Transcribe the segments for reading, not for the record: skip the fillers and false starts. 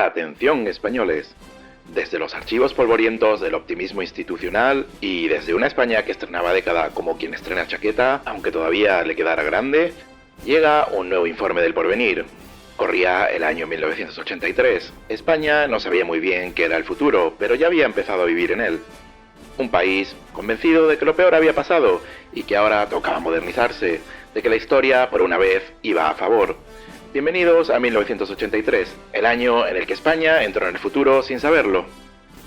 Atención, españoles. Desde los archivos polvorientos del optimismo institucional y desde una España que estrenaba década como quien estrena chaqueta, aunque todavía le quedara grande, llega un nuevo informe del porvenir. Corría el año 1983. España no sabía muy bien qué era el futuro, pero ya había empezado a vivir en él. Un país convencido de que lo peor había pasado y que ahora tocaba modernizarse, de que la historia, por una vez, iba a favor. Bienvenidos a 1983, el año en el que España entró en el futuro sin saberlo.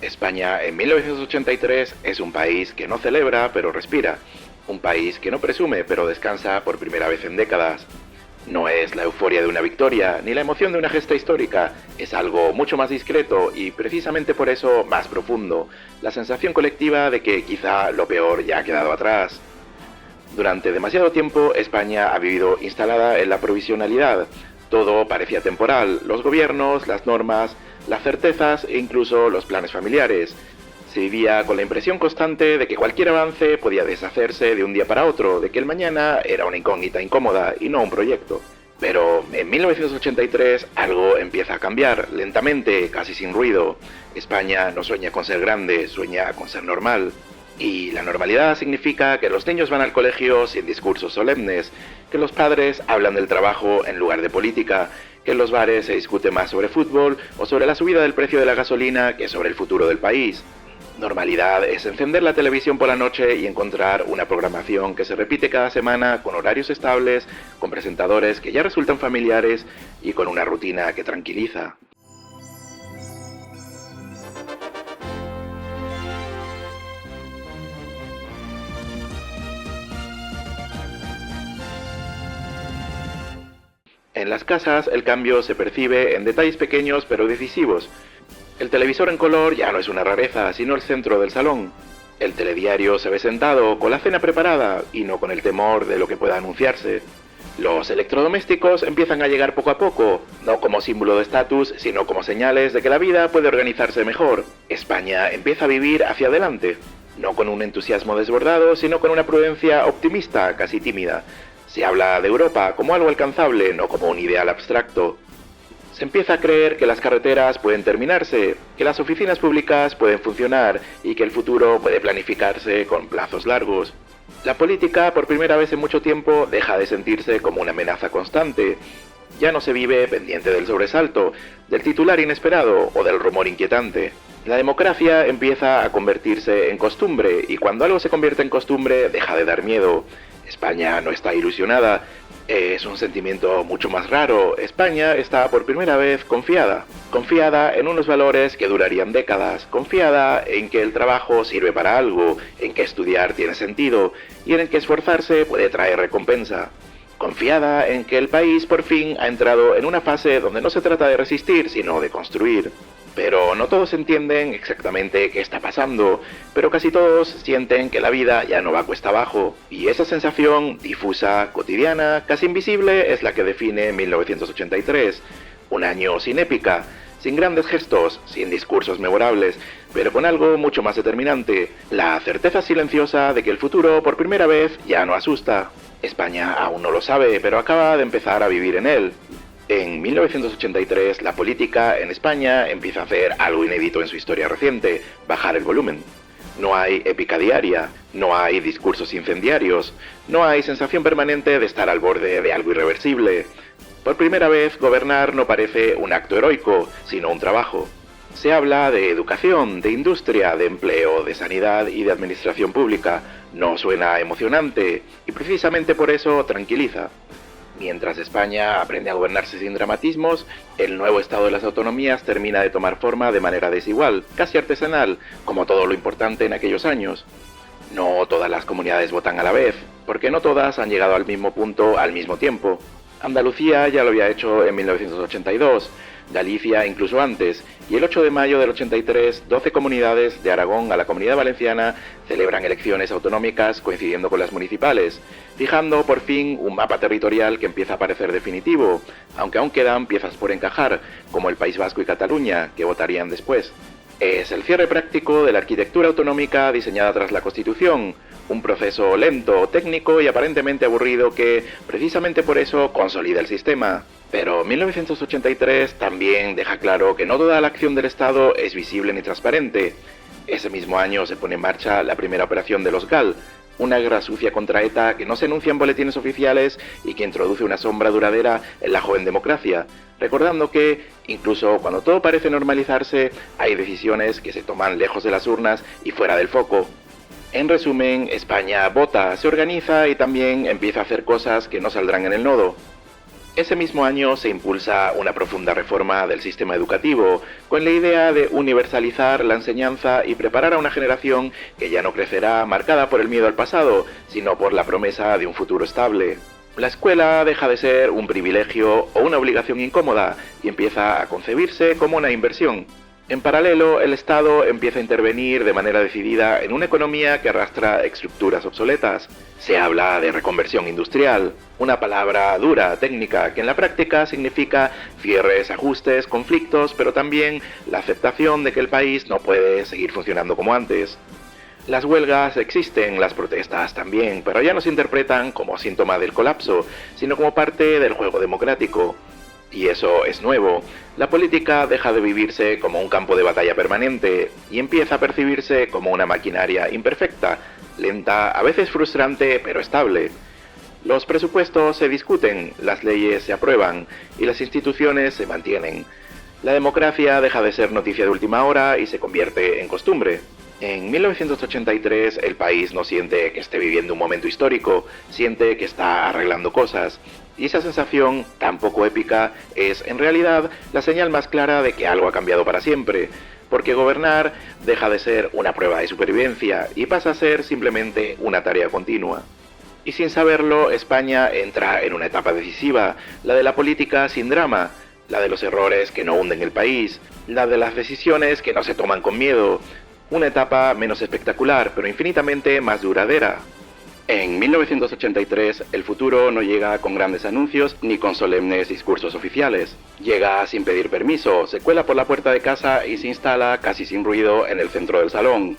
España en 1983 es un país que no celebra pero respira, un país que no presume pero descansa por primera vez en décadas. No es la euforia de una victoria ni la emoción de una gesta histórica, es algo mucho más discreto y precisamente por eso más profundo, la sensación colectiva de que quizá lo peor ya ha quedado atrás. Durante demasiado tiempo España ha vivido instalada en la provisionalidad. Todo parecía temporal, los gobiernos, las normas, las certezas e incluso los planes familiares. Se vivía con la impresión constante de que cualquier avance podía deshacerse de un día para otro, de que el mañana era una incógnita incómoda y no un proyecto. Pero en 1983 algo empieza a cambiar, lentamente, casi sin ruido. España no sueña con ser grande, sueña con ser normal. Y la normalidad significa que los niños van al colegio sin discursos solemnes, que los padres hablan del trabajo en lugar de política, que en los bares se discute más sobre fútbol o sobre la subida del precio de la gasolina que sobre el futuro del país. Normalidad es encender la televisión por la noche y encontrar una programación que se repite cada semana con horarios estables, con presentadores que ya resultan familiares y con una rutina que tranquiliza. En las casas el cambio se percibe en detalles pequeños pero decisivos. El televisor en color ya no es una rareza, sino el centro del salón. El telediario se ve sentado con la cena preparada y no con el temor de lo que pueda anunciarse. Los electrodomésticos empiezan a llegar poco a poco, no como símbolo de estatus, sino como señales de que la vida puede organizarse mejor. España empieza a vivir hacia adelante, no con un entusiasmo desbordado, sino con una prudencia optimista, casi tímida. Se habla de Europa como algo alcanzable, no como un ideal abstracto. Se empieza a creer que las carreteras pueden terminarse, que las oficinas públicas pueden funcionar y que el futuro puede planificarse con plazos largos. La política, por primera vez en mucho tiempo, deja de sentirse como una amenaza constante. Ya no se vive pendiente del sobresalto, del titular inesperado o del rumor inquietante. La democracia empieza a convertirse en costumbre y cuando algo se convierte en costumbre deja de dar miedo. España no está ilusionada, es un sentimiento mucho más raro. España está por primera vez confiada en unos valores que durarían décadas, confiada en que el trabajo sirve para algo, en que estudiar tiene sentido y en que esforzarse puede traer recompensa. Confiada en que el país por fin ha entrado en una fase donde no se trata de resistir, sino de construir. Pero no todos entienden exactamente qué está pasando, pero casi todos sienten que la vida ya no va cuesta abajo. Y esa sensación difusa, cotidiana, casi invisible es la que define 1983. Un año sin épica, sin grandes gestos, sin discursos memorables, pero con algo mucho más determinante, la certeza silenciosa de que el futuro por primera vez ya no asusta. España aún no lo sabe, pero acaba de empezar a vivir en él. En 1983, la política en España empieza a hacer algo inédito en su historia reciente, bajar el volumen. No hay épica diaria, no hay discursos incendiarios, no hay sensación permanente de estar al borde de algo irreversible. Por primera vez, gobernar no parece un acto heroico, sino un trabajo. Se habla de educación, de industria, de empleo, de sanidad y de administración pública. No suena emocionante y precisamente por eso tranquiliza. Mientras España aprende a gobernarse sin dramatismos, el nuevo estado de las autonomías termina de tomar forma de manera desigual, casi artesanal, como todo lo importante en aquellos años. No todas las comunidades votan a la vez, porque no todas han llegado al mismo punto al mismo tiempo. Andalucía ya lo había hecho en 1982, Galicia incluso antes, y el 8 de mayo del 83, 12 comunidades de Aragón a la Comunidad Valenciana celebran elecciones autonómicas coincidiendo con las municipales, fijando por fin un mapa territorial que empieza a parecer definitivo, aunque aún quedan piezas por encajar, como el País Vasco y Cataluña, que votarían después. Es el cierre práctico de la arquitectura autonómica diseñada tras la Constitución, un proceso lento, técnico y aparentemente aburrido que, precisamente por eso, consolida el sistema. Pero 1983 también deja claro que no toda la acción del Estado es visible ni transparente. Ese mismo año se pone en marcha la primera operación de los GAL, una guerra sucia contra ETA que no se enuncia en boletines oficiales y que introduce una sombra duradera en la joven democracia, recordando que, incluso cuando todo parece normalizarse, hay decisiones que se toman lejos de las urnas y fuera del foco. En resumen, España vota, se organiza y también empieza a hacer cosas que no saldrán en el nodo. Ese mismo año se impulsa una profunda reforma del sistema educativo, con la idea de universalizar la enseñanza y preparar a una generación que ya no crecerá marcada por el miedo al pasado, sino por la promesa de un futuro estable. La escuela deja de ser un privilegio o una obligación incómoda y empieza a concebirse como una inversión. En paralelo, el Estado empieza a intervenir de manera decidida en una economía que arrastra estructuras obsoletas. Se habla de reconversión industrial, una palabra dura, técnica, que en la práctica significa cierres, ajustes, conflictos, pero también la aceptación de que el país no puede seguir funcionando como antes. Las huelgas existen, las protestas también, pero ya no se interpretan como síntoma del colapso, sino como parte del juego democrático. Y eso es nuevo. La política deja de vivirse como un campo de batalla permanente y empieza a percibirse como una maquinaria imperfecta, lenta, a veces frustrante, pero estable. Los presupuestos se discuten, las leyes se aprueban y las instituciones se mantienen. La democracia deja de ser noticia de última hora y se convierte en costumbre. En 1983 el país no siente que esté viviendo un momento histórico, siente que está arreglando cosas. Y esa sensación, tan poco épica, es en realidad la señal más clara de que algo ha cambiado para siempre, porque gobernar deja de ser una prueba de supervivencia y pasa a ser simplemente una tarea continua. Y sin saberlo, España entra en una etapa decisiva, la de la política sin drama, la de los errores que no hunden el país, la de las decisiones que no se toman con miedo, una etapa menos espectacular, pero infinitamente más duradera. En 1983, el futuro no llega con grandes anuncios ni con solemnes discursos oficiales. Llega sin pedir permiso, se cuela por la puerta de casa y se instala casi sin ruido en el centro del salón.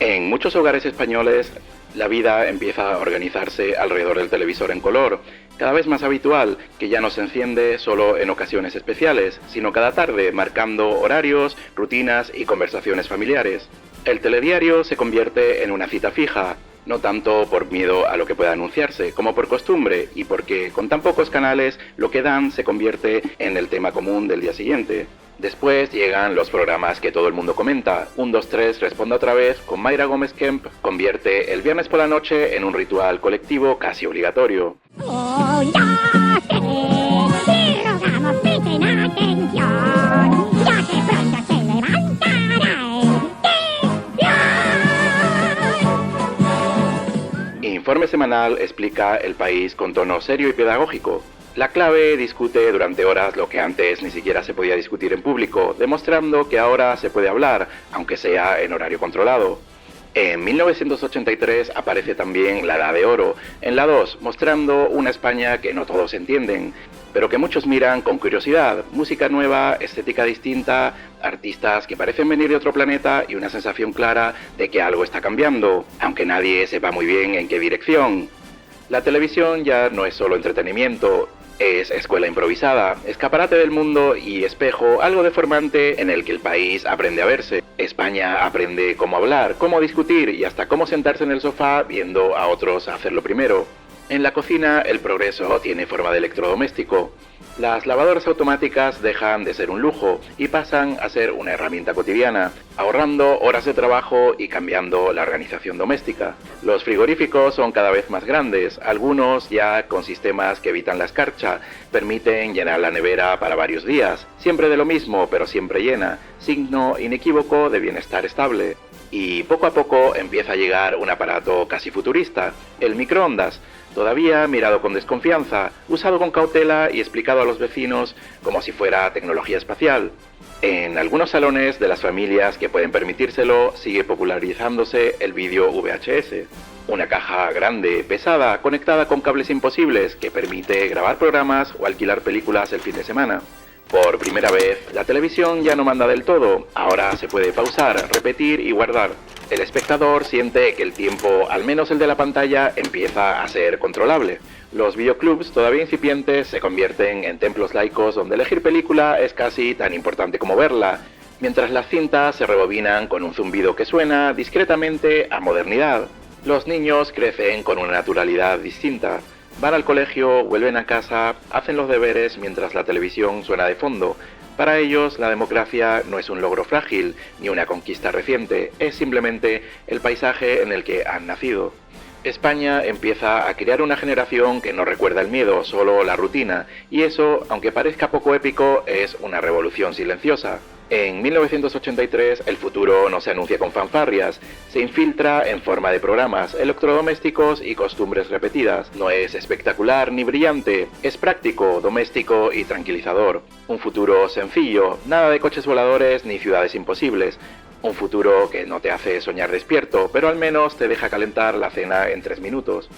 En muchos hogares españoles, la vida empieza a organizarse alrededor del televisor en color, cada vez más habitual, que ya no se enciende solo en ocasiones especiales, sino cada tarde, marcando horarios, rutinas y conversaciones familiares. El telediario se convierte en una cita fija, no tanto por miedo a lo que pueda anunciarse, como por costumbre, y porque con tan pocos canales lo que dan se convierte en el tema común del día siguiente. Después llegan los programas que todo el mundo comenta. 1, 2, 3, responda otra vez, con Mayra Gómez Kemp, convierte el viernes por la noche en un ritual colectivo casi obligatorio. Oh, ya sé, le rogamos presten atención, ya que pronto se levantará el Informe semanal explica el país con tono serio y pedagógico. La clave discute durante horas lo que antes ni siquiera se podía discutir en público, demostrando que ahora se puede hablar, aunque sea en horario controlado. En 1983 aparece también La Edad de Oro, en la 2, mostrando una España que no todos entienden, pero que muchos miran con curiosidad, música nueva, estética distinta, artistas que parecen venir de otro planeta y una sensación clara de que algo está cambiando, aunque nadie sepa muy bien en qué dirección. La televisión ya no es solo entretenimiento, es escuela improvisada, escaparate del mundo y espejo algo deformante en el que el país aprende a verse. España aprende cómo hablar, cómo discutir y hasta cómo sentarse en el sofá viendo a otros hacerlo primero. En la cocina el progreso tiene forma de electrodoméstico. Las lavadoras automáticas dejan de ser un lujo y pasan a ser una herramienta cotidiana, ahorrando horas de trabajo y cambiando la organización doméstica. Los frigoríficos son cada vez más grandes, algunos ya con sistemas que evitan la escarcha, permiten llenar la nevera para varios días, siempre de lo mismo pero siempre llena, signo inequívoco de bienestar estable. Y poco a poco empieza a llegar un aparato casi futurista, el microondas, todavía mirado con desconfianza, usado con cautela y explicado a los vecinos como si fuera tecnología espacial. En algunos salones de las familias que pueden permitírselo sigue popularizándose el vídeo VHS, una caja grande, pesada, conectada con cables imposibles que permite grabar programas o alquilar películas el fin de semana. Por primera vez, la televisión ya no manda del todo, ahora se puede pausar, repetir y guardar. El espectador siente que el tiempo, al menos el de la pantalla, empieza a ser controlable. Los videoclubs, todavía incipientes, se convierten en templos laicos donde elegir película es casi tan importante como verla, mientras las cintas se rebobinan con un zumbido que suena discretamente a modernidad. Los niños crecen con una naturalidad distinta. Van al colegio, vuelven a casa, hacen los deberes mientras la televisión suena de fondo. Para ellos, la democracia no es un logro frágil ni una conquista reciente, es simplemente el paisaje en el que han nacido. España empieza a crear una generación que no recuerda el miedo, solo la rutina, y eso, aunque parezca poco épico, es una revolución silenciosa. En 1983 el futuro no se anuncia con fanfarrias, se infiltra en forma de programas, electrodomésticos y costumbres repetidas. No es espectacular ni brillante, es práctico, doméstico y tranquilizador. Un futuro sencillo, nada de coches voladores ni ciudades imposibles. Un futuro que no te hace soñar despierto, pero al menos te deja calentar la cena en 3 minutos.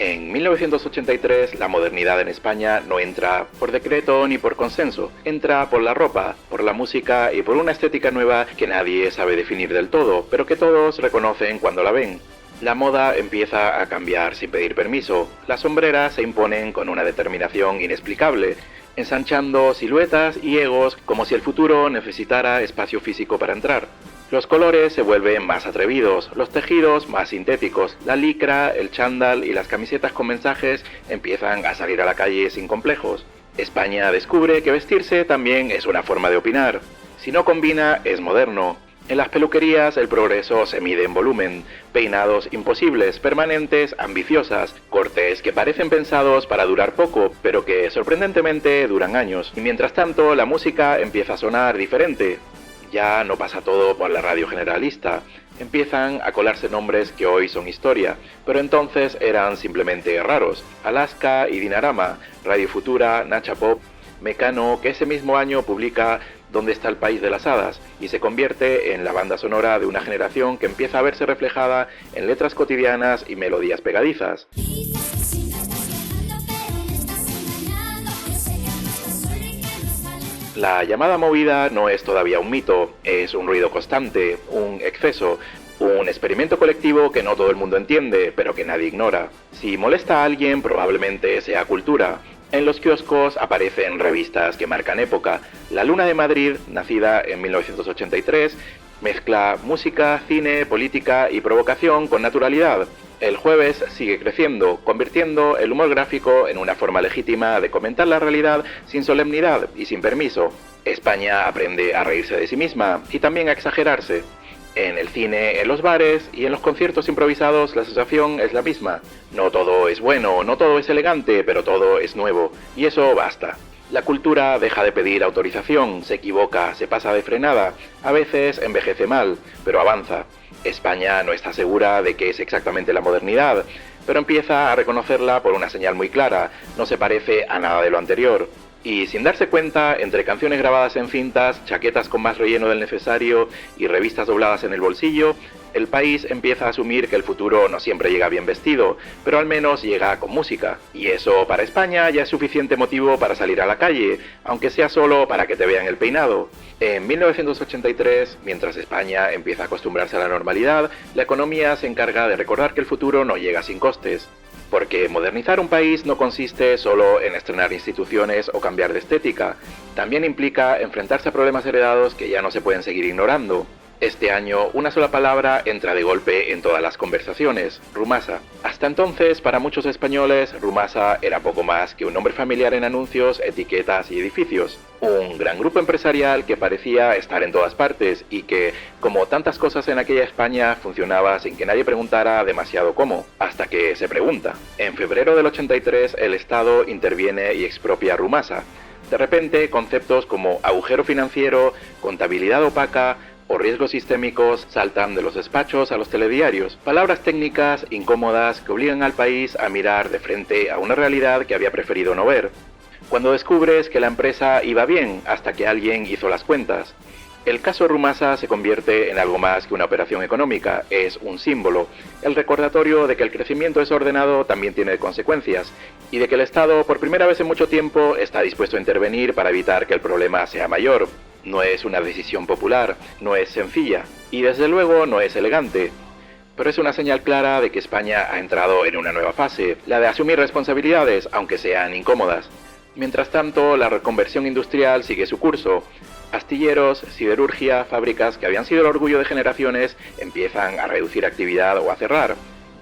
En 1983, la modernidad en España no entra por decreto ni por consenso, entra por la ropa, por la música y por una estética nueva que nadie sabe definir del todo, pero que todos reconocen cuando la ven. La moda empieza a cambiar sin pedir permiso, las sombreras se imponen con una determinación inexplicable, ensanchando siluetas y egos como si el futuro necesitara espacio físico para entrar. Los colores se vuelven más atrevidos, los tejidos más sintéticos, la licra, el chándal y las camisetas con mensajes empiezan a salir a la calle sin complejos. España descubre que vestirse también es una forma de opinar. Si no combina, es moderno. En las peluquerías el progreso se mide en volumen, peinados imposibles, permanentes, ambiciosas, cortes que parecen pensados para durar poco, pero que sorprendentemente duran años. Y mientras tanto la música empieza a sonar diferente. Ya no pasa todo por la radio generalista, empiezan a colarse nombres que hoy son historia, pero entonces eran simplemente raros. Alaska y Dinarama, Radio Futura, Nacha Pop, Mecano, que ese mismo año publica ¿Dónde está el país de las hadas? Y se convierte en la banda sonora de una generación que empieza a verse reflejada en letras cotidianas y melodías pegadizas. La llamada movida no es todavía un mito, es un ruido constante, un exceso, un experimento colectivo que no todo el mundo entiende, pero que nadie ignora. Si molesta a alguien, probablemente sea cultura. En los kioscos aparecen revistas que marcan época. La Luna de Madrid, nacida en 1983, mezcla música, cine, política y provocación con naturalidad. El Jueves sigue creciendo, convirtiendo el humor gráfico en una forma legítima de comentar la realidad sin solemnidad y sin permiso. España aprende a reírse de sí misma y también a exagerarse. En el cine, en los bares y en los conciertos improvisados la sensación es la misma. No todo es bueno, no todo es elegante, pero todo es nuevo, y eso basta. La cultura deja de pedir autorización, se equivoca, se pasa de frenada, a veces envejece mal, pero avanza. España no está segura de qué es exactamente la modernidad, pero empieza a reconocerla por una señal muy clara, no se parece a nada de lo anterior. Y sin darse cuenta, entre canciones grabadas en cintas, chaquetas con más relleno del necesario y revistas dobladas en el bolsillo, el país empieza a asumir que el futuro no siempre llega bien vestido, pero al menos llega con música. Y eso para España ya es suficiente motivo para salir a la calle, aunque sea solo para que te vean el peinado. En 1983, mientras España empieza a acostumbrarse a la normalidad, la economía se encarga de recordar que el futuro no llega sin costes. Porque modernizar un país no consiste solo en estrenar instituciones o cambiar de estética, también implica enfrentarse a problemas heredados que ya no se pueden seguir ignorando. Este año, una sola palabra entra de golpe en todas las conversaciones: Rumasa. Hasta entonces, para muchos españoles, Rumasa era poco más que un nombre familiar en anuncios, etiquetas y edificios. Un gran grupo empresarial que parecía estar en todas partes y que, como tantas cosas en aquella España, funcionaba sin que nadie preguntara demasiado cómo, hasta que se pregunta. En febrero del 83, el Estado interviene y expropia Rumasa. De repente, conceptos como agujero financiero, contabilidad opaca o riesgos sistémicos saltan de los despachos a los telediarios, palabras técnicas incómodas que obligan al país a mirar de frente a una realidad que había preferido no ver. Cuando descubres que la empresa iba bien hasta que alguien hizo las cuentas. El caso Rumasa se convierte en algo más que una operación económica, es un símbolo, el recordatorio de que el crecimiento desordenado también tiene consecuencias y de que el Estado, por primera vez en mucho tiempo, está dispuesto a intervenir para evitar que el problema sea mayor. No es una decisión popular, no es sencilla y desde luego no es elegante. Pero es una señal clara de que España ha entrado en una nueva fase, la de asumir responsabilidades, aunque sean incómodas. Mientras tanto, la reconversión industrial sigue su curso. Astilleros, siderurgia, fábricas que habían sido el orgullo de generaciones empiezan a reducir actividad o a cerrar.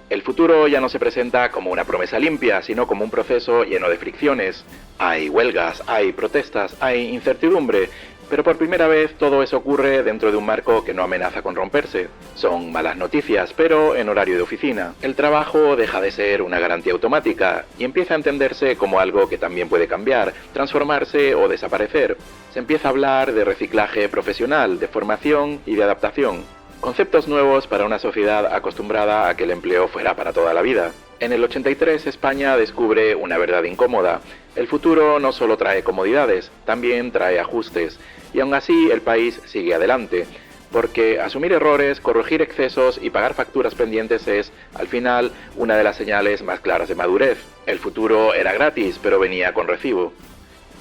El futuro ya no se presenta como una promesa limpia, sino como un proceso lleno de fricciones. Hay huelgas, hay protestas, hay incertidumbre, pero por primera vez todo eso ocurre dentro de un marco que no amenaza con romperse. Son malas noticias, pero en horario de oficina. El trabajo deja de ser una garantía automática y empieza a entenderse como algo que también puede cambiar, transformarse o desaparecer. Se empieza a hablar de reciclaje profesional, de formación y de adaptación. Conceptos nuevos para una sociedad acostumbrada a que el empleo fuera para toda la vida. En el 83 España descubre una verdad incómoda. El futuro no solo trae comodidades, también trae ajustes. Y aún así el país sigue adelante. Porque asumir errores, corregir excesos y pagar facturas pendientes es, al final, una de las señales más claras de madurez. El futuro era gratis, pero venía con recibo.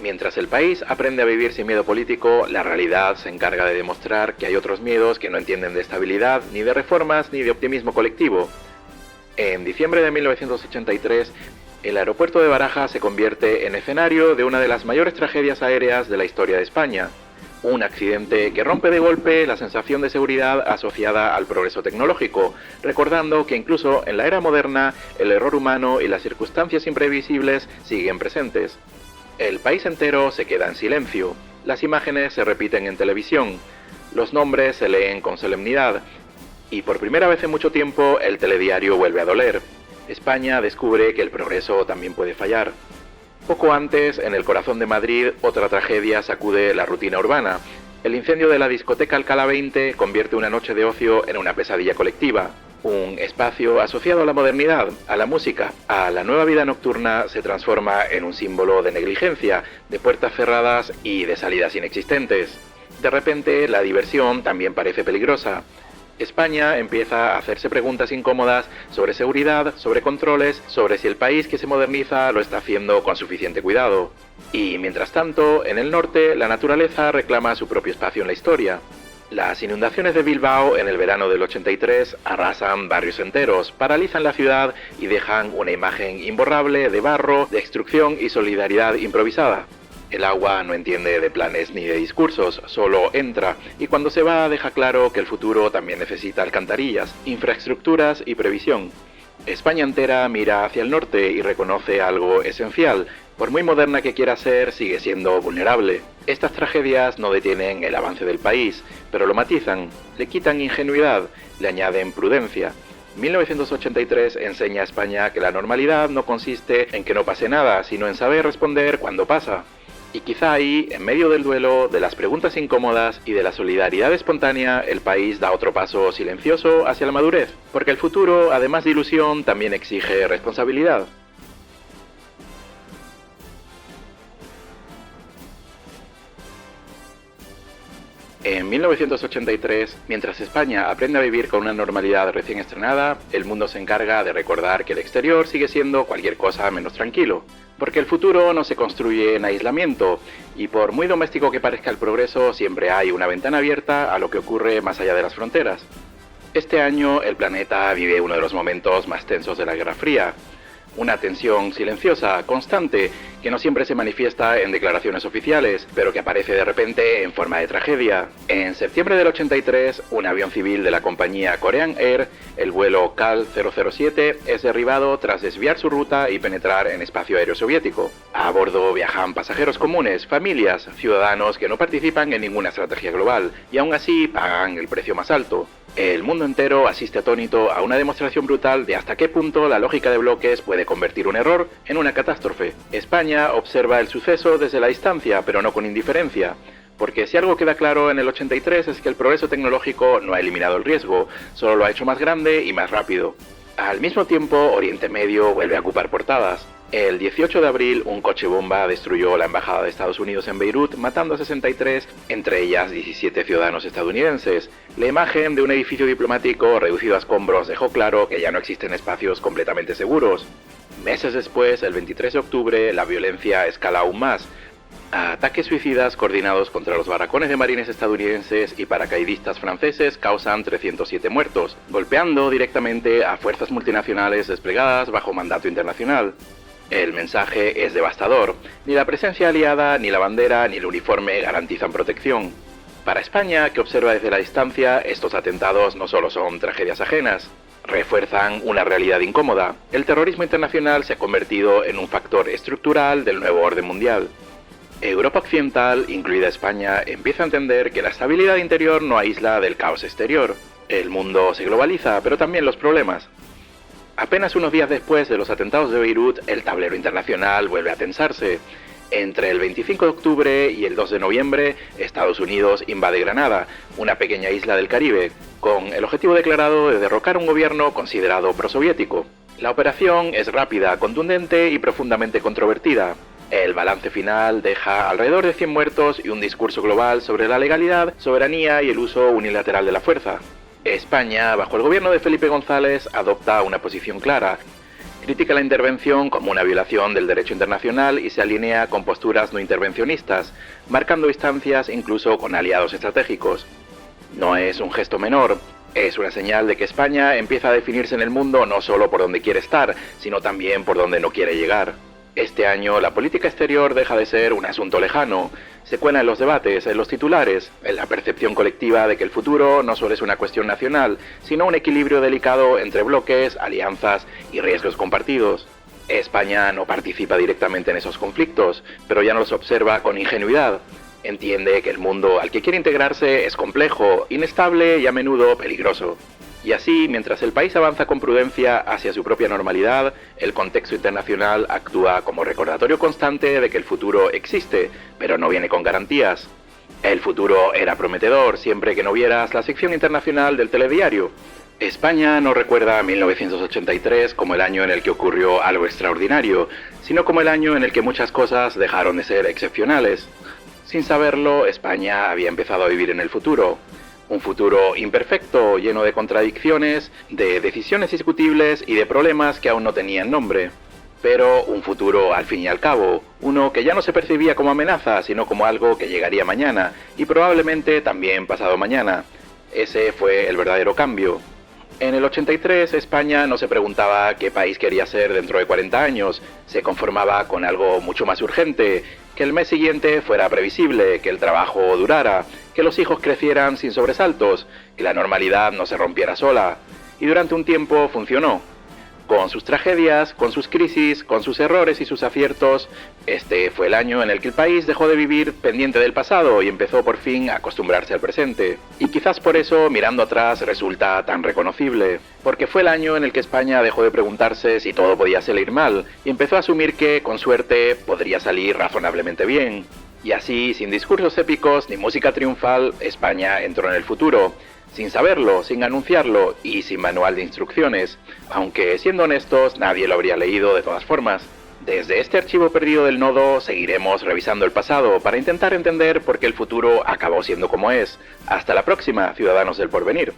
Mientras el país aprende a vivir sin miedo político, la realidad se encarga de demostrar que hay otros miedos que no entienden de estabilidad, ni de reformas, ni de optimismo colectivo. En diciembre de 1983, el aeropuerto de Barajas se convierte en escenario de una de las mayores tragedias aéreas de la historia de España. Un accidente que rompe de golpe la sensación de seguridad asociada al progreso tecnológico, recordando que incluso en la era moderna, el error humano y las circunstancias imprevisibles siguen presentes. El país entero se queda en silencio, las imágenes se repiten en televisión, los nombres se leen con solemnidad, y por primera vez en mucho tiempo el telediario vuelve a doler. España descubre que el progreso también puede fallar. Poco antes, en el corazón de Madrid, otra tragedia sacude la rutina urbana. El incendio de la discoteca Alcalá 20 convierte una noche de ocio en una pesadilla colectiva. Un espacio asociado a la modernidad, a la música, a la nueva vida nocturna se transforma en un símbolo de negligencia, de puertas cerradas y de salidas inexistentes. De repente, la diversión también parece peligrosa. España empieza a hacerse preguntas incómodas sobre seguridad, sobre controles, sobre si el país que se moderniza lo está haciendo con suficiente cuidado. Y mientras tanto, en el norte, la naturaleza reclama su propio espacio en la historia. Las inundaciones de Bilbao en el verano del 83 arrasan barrios enteros, paralizan la ciudad y dejan una imagen imborrable de barro, de destrucción y solidaridad improvisada. El agua no entiende de planes ni de discursos, solo entra, y cuando se va deja claro que el futuro también necesita alcantarillas, infraestructuras y previsión. España entera mira hacia el norte y reconoce algo esencial. Por muy moderna que quiera ser, sigue siendo vulnerable. Estas tragedias no detienen el avance del país, pero lo matizan, le quitan ingenuidad, le añaden prudencia. 1983 enseña a España que la normalidad no consiste en que no pase nada, sino en saber responder cuando pasa. Y quizá ahí, en medio del duelo, de las preguntas incómodas y de la solidaridad espontánea, el país da otro paso silencioso hacia la madurez, porque el futuro, además de ilusión, también exige responsabilidad. En 1983, mientras España aprende a vivir con una normalidad recién estrenada, el mundo se encarga de recordar que el exterior sigue siendo cualquier cosa menos tranquilo. Porque el futuro no se construye en aislamiento, y por muy doméstico que parezca el progreso, siempre hay una ventana abierta a lo que ocurre más allá de las fronteras. Este año el planeta vive uno de los momentos más tensos de la Guerra Fría. Una tensión silenciosa, constante, que no siempre se manifiesta en declaraciones oficiales, pero que aparece de repente en forma de tragedia. En septiembre del 83, un avión civil de la compañía Korean Air, el vuelo KAL 007, es derribado tras desviar su ruta y penetrar en espacio aéreo soviético. A bordo viajan pasajeros comunes, familias, ciudadanos que no participan en ninguna estrategia global, y aún así pagan el precio más alto. El mundo entero asiste atónito a una demostración brutal de hasta qué punto la lógica de bloques puede convertir un error en una catástrofe. España observa el suceso desde la distancia, pero no con indiferencia. Porque si algo queda claro en el 83 es que el progreso tecnológico no ha eliminado el riesgo, solo lo ha hecho más grande y más rápido. Al mismo tiempo, Oriente Medio vuelve a ocupar portadas. El 18 de abril, un coche bomba destruyó la embajada de Estados Unidos en Beirut, matando a 63, entre ellas 17 ciudadanos estadounidenses. La imagen de un edificio diplomático reducido a escombros dejó claro que ya no existen espacios completamente seguros. Meses después, el 23 de octubre, la violencia escala aún más. Ataques suicidas coordinados contra los barracones de marines estadounidenses y paracaidistas franceses causan 307 muertos, golpeando directamente a fuerzas multinacionales desplegadas bajo mandato internacional. El mensaje es devastador. Ni la presencia aliada, ni la bandera, ni el uniforme garantizan protección. Para España, que observa desde la distancia, estos atentados no solo son tragedias ajenas, refuerzan una realidad incómoda. El terrorismo internacional se ha convertido en un factor estructural del nuevo orden mundial. Europa occidental, incluida España, empieza a entender que la estabilidad interior no aísla del caos exterior. El mundo se globaliza, pero también los problemas. Apenas unos días después de los atentados de Beirut, el tablero internacional vuelve a tensarse. Entre el 25 de octubre y el 2 de noviembre, Estados Unidos invade Granada, una pequeña isla del Caribe, con el objetivo declarado de derrocar un gobierno considerado prosoviético. La operación es rápida, contundente y profundamente controvertida. El balance final deja alrededor de 100 muertos y un discurso global sobre la legalidad, soberanía y el uso unilateral de la fuerza. España, bajo el gobierno de Felipe González, adopta una posición clara. Critica la intervención como una violación del derecho internacional y se alinea con posturas no intervencionistas, marcando distancias incluso con aliados estratégicos. No es un gesto menor, es una señal de que España empieza a definirse en el mundo no solo por donde quiere estar, sino también por donde no quiere llegar. Este año la política exterior deja de ser un asunto lejano, se cuela en los debates, en los titulares, en la percepción colectiva de que el futuro no solo es una cuestión nacional, sino un equilibrio delicado entre bloques, alianzas y riesgos compartidos. España no participa directamente en esos conflictos, pero ya no los observa con ingenuidad. Entiende que el mundo al que quiere integrarse es complejo, inestable y a menudo peligroso. Y así, mientras el país avanza con prudencia hacia su propia normalidad, el contexto internacional actúa como recordatorio constante de que el futuro existe, pero no viene con garantías. El futuro era prometedor siempre que no vieras la sección internacional del telediario. España no recuerda a 1983 como el año en el que ocurrió algo extraordinario, sino como el año en el que muchas cosas dejaron de ser excepcionales. Sin saberlo, España había empezado a vivir en el futuro. Un futuro imperfecto, lleno de contradicciones, de decisiones discutibles y de problemas que aún no tenían nombre. Pero un futuro al fin y al cabo, uno que ya no se percibía como amenaza, sino como algo que llegaría mañana, y probablemente también pasado mañana. Ese fue el verdadero cambio. En el 83 España no se preguntaba qué país quería ser dentro de 40 años, se conformaba con algo mucho más urgente, que el mes siguiente fuera previsible, que el trabajo durara, que los hijos crecieran sin sobresaltos, que la normalidad no se rompiera sola. Y durante un tiempo funcionó. Con sus tragedias, con sus crisis, con sus errores y sus aciertos, este fue el año en el que el país dejó de vivir pendiente del pasado y empezó por fin a acostumbrarse al presente. Y quizás por eso, mirando atrás, resulta tan reconocible. Porque fue el año en el que España dejó de preguntarse si todo podía salir mal y empezó a asumir que, con suerte, podría salir razonablemente bien. Y así, sin discursos épicos ni música triunfal, España entró en el futuro. Sin saberlo, sin anunciarlo y sin manual de instrucciones, aunque siendo honestos nadie lo habría leído de todas formas. Desde este archivo perdido del nodo seguiremos revisando el pasado para intentar entender por qué el futuro acabó siendo como es. Hasta la próxima, ciudadanos del porvenir.